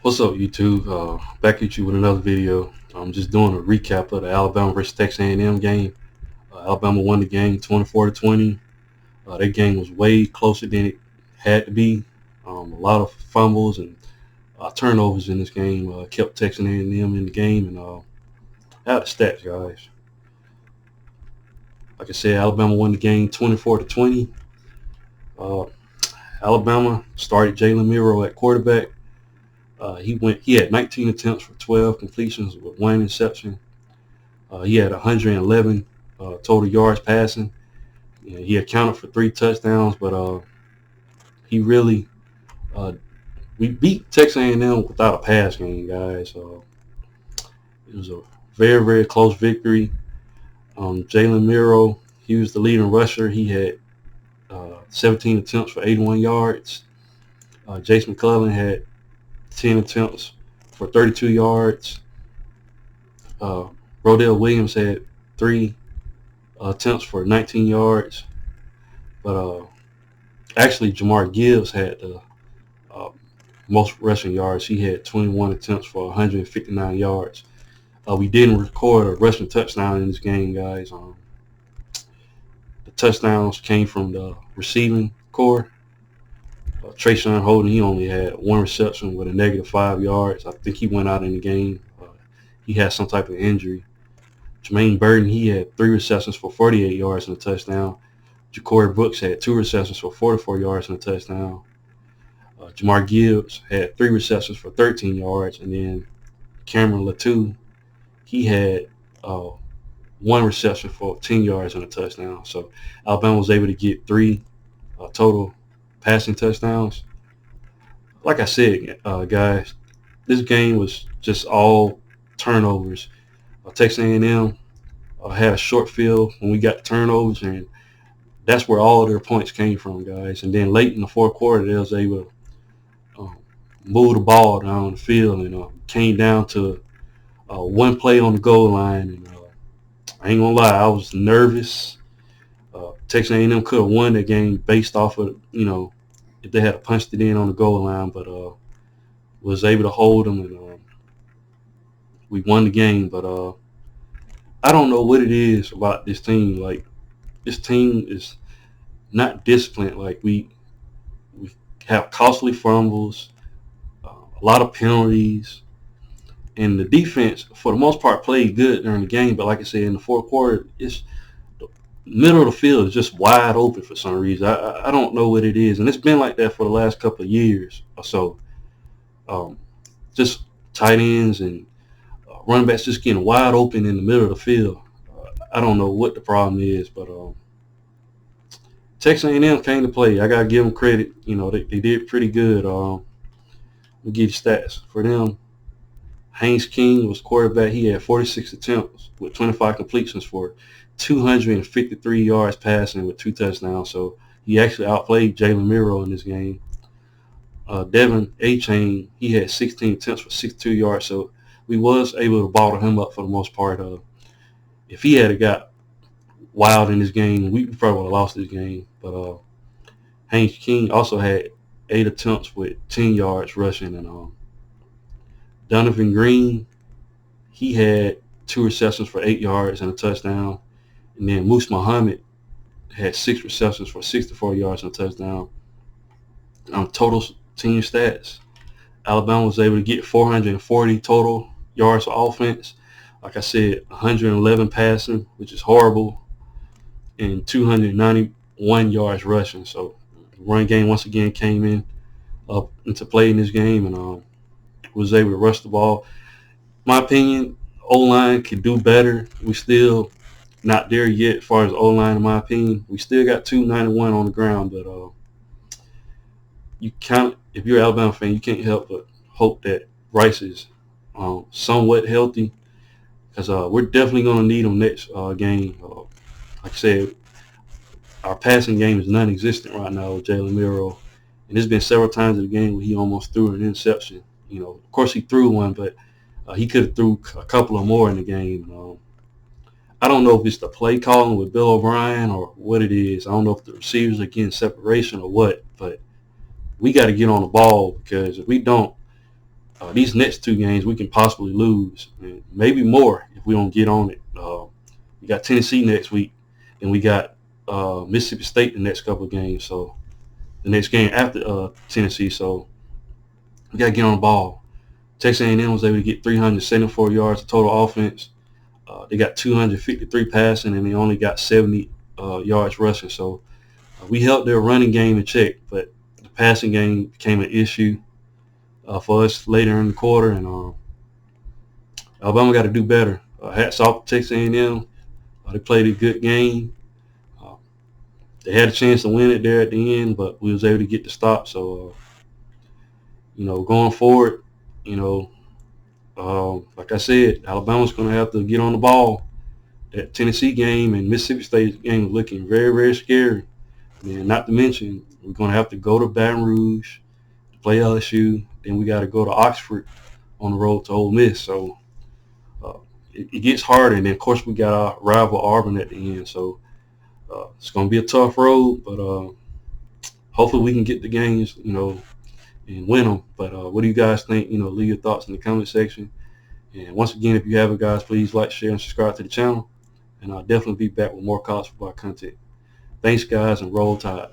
What's up, YouTube? Back at you with another video. I'm just doing a recap of the Alabama versus Texas A&M game. Alabama won the game 24-20. That game was way closer than it had to be. A lot of fumbles and turnovers in this game kept Texas A&M in the game. And out of stats, guys. Like I said, Alabama won the game 24-20. Uh, Alabama started Jalen Miro at quarterback. He had 19 attempts for 12 completions with one interception. He had 111 total yards passing. Yeah, he accounted for 3 touchdowns, but he really we beat Texas A&M without a pass game, guys. It was a very, very close victory. Jalen Miro, he was the leading rusher. He had 17 attempts for 81 yards. Jason McClellan had 10 attempts for 32 yards. Rodell Williams had 3 attempts for 19 yards. But actually, Jamar Gibbs had the most rushing yards. He had 21 attempts for 159 yards. We didn't record a rushing touchdown in this game, guys. The touchdowns came from the receiving core. Trayshawn Holden, he only had 1 reception with a -5 yards. I think he went out in the game. He had some type of injury. Jermaine Burton, he had 3 receptions for 48 yards and a touchdown. Ja'Cory Brooks had 2 receptions for 44 yards and a touchdown. Jamar Gibbs had 3 receptions for 13 yards. And then Cameron Latou, he had 1 reception for 10 yards and a touchdown. So Alabama was able to get 3 total passing touchdowns. Like I said, guys, this game was just all turnovers. Texas A&M had a short field when we got turnovers, and that's where all of their points came from, guys. And then late in the fourth quarter, they was able to move the ball down the field, and came down to 1 play on the goal line. And I ain't gonna lie, I was nervous. Texas A&M could have won the game based off of, if they had punched it in on the goal line, but was able to hold them, and we won the game. But I don't know what it is about this team. Like, this team is not disciplined. Like, we have costly fumbles, a lot of penalties, and the defense, for the most part, played good during the game. But like I said, in the fourth quarter, it's the middle of the field is just wide open for some reason. I don't know what it is, and it's been like that for the last couple of years or so. Just tight ends and running backs just getting wide open in the middle of the field. I don't know what the problem is, but Texas A&M came to play. I gotta give them credit. They did pretty good. We'll give you stats for them. Haynes King was quarterback. He had 46 attempts with 25 completions for 253 yards passing with 2 touchdowns. So he actually outplayed Jalen Miro in this game. Devin A-Chain, he had 16 attempts for 62 yards. So we was able to bottle him up for the most part. If he had got wild in this game, we probably would have lost this game. But Haynes King also had 8 attempts with 10 yards rushing. And Donovan Green, he had 2 receptions for 8 yards and a touchdown. And then Moose Muhammad had 6 receptions for 64 yards and a touchdown. Total team stats, Alabama was able to get 440 total yards of offense. Like I said, 111 passing, which is horrible, and 291 yards rushing. So the run game once again came in up into play in this game, and was able to rush the ball. My opinion, O-line could do better. We still not there yet as far as O-line, in my opinion. We still got 291 on the ground, but if you're an Alabama fan, you can't help but hope that Rice is somewhat healthy, because we're definitely going to need him next game. Like I said, our passing game is non-existent right now with Jalen Miro, and there's been several times in the game where he almost threw an interception. Of course he threw one, but he could have threw a couple of more in the game. I don't know if it's the play calling with Bill O'Brien or what it is. I don't know if the receivers are getting separation or what, but we got to get on the ball, because if we don't, these next 2 games we can possibly lose, and maybe more if we don't get on it. We got Tennessee next week, and we got Mississippi State the next couple of games. So the next game after Tennessee, so we got to get on the ball. Texas A&M was able to get 374 yards of total offense. They got 253 passing, and they only got 70 yards rushing. So we held their running game in check, but the passing game became an issue for us later in the quarter, and Alabama got to do better. Hats off to Texas A&M. They played a good game. Uh, they had a chance to win it there at the end, but we was able to get the stop. So, going forward, you know, like I said, Alabama's going to have to get on the ball. That Tennessee game and Mississippi State game was looking very, very scary. And not to mention, we're going to have to go to Baton Rouge to play LSU. Then we got to go to Oxford on the road to Ole Miss. So it gets harder. And then, of course, we got our rival Auburn at the end. So it's going to be a tough road, but hopefully we can get the games, and win them. But what do you guys think? Leave your thoughts in the comment section. And once again, if you haven't, guys, please like, share, and subscribe to the channel. And I'll definitely be back with more college football content. Thanks, guys, and roll tide.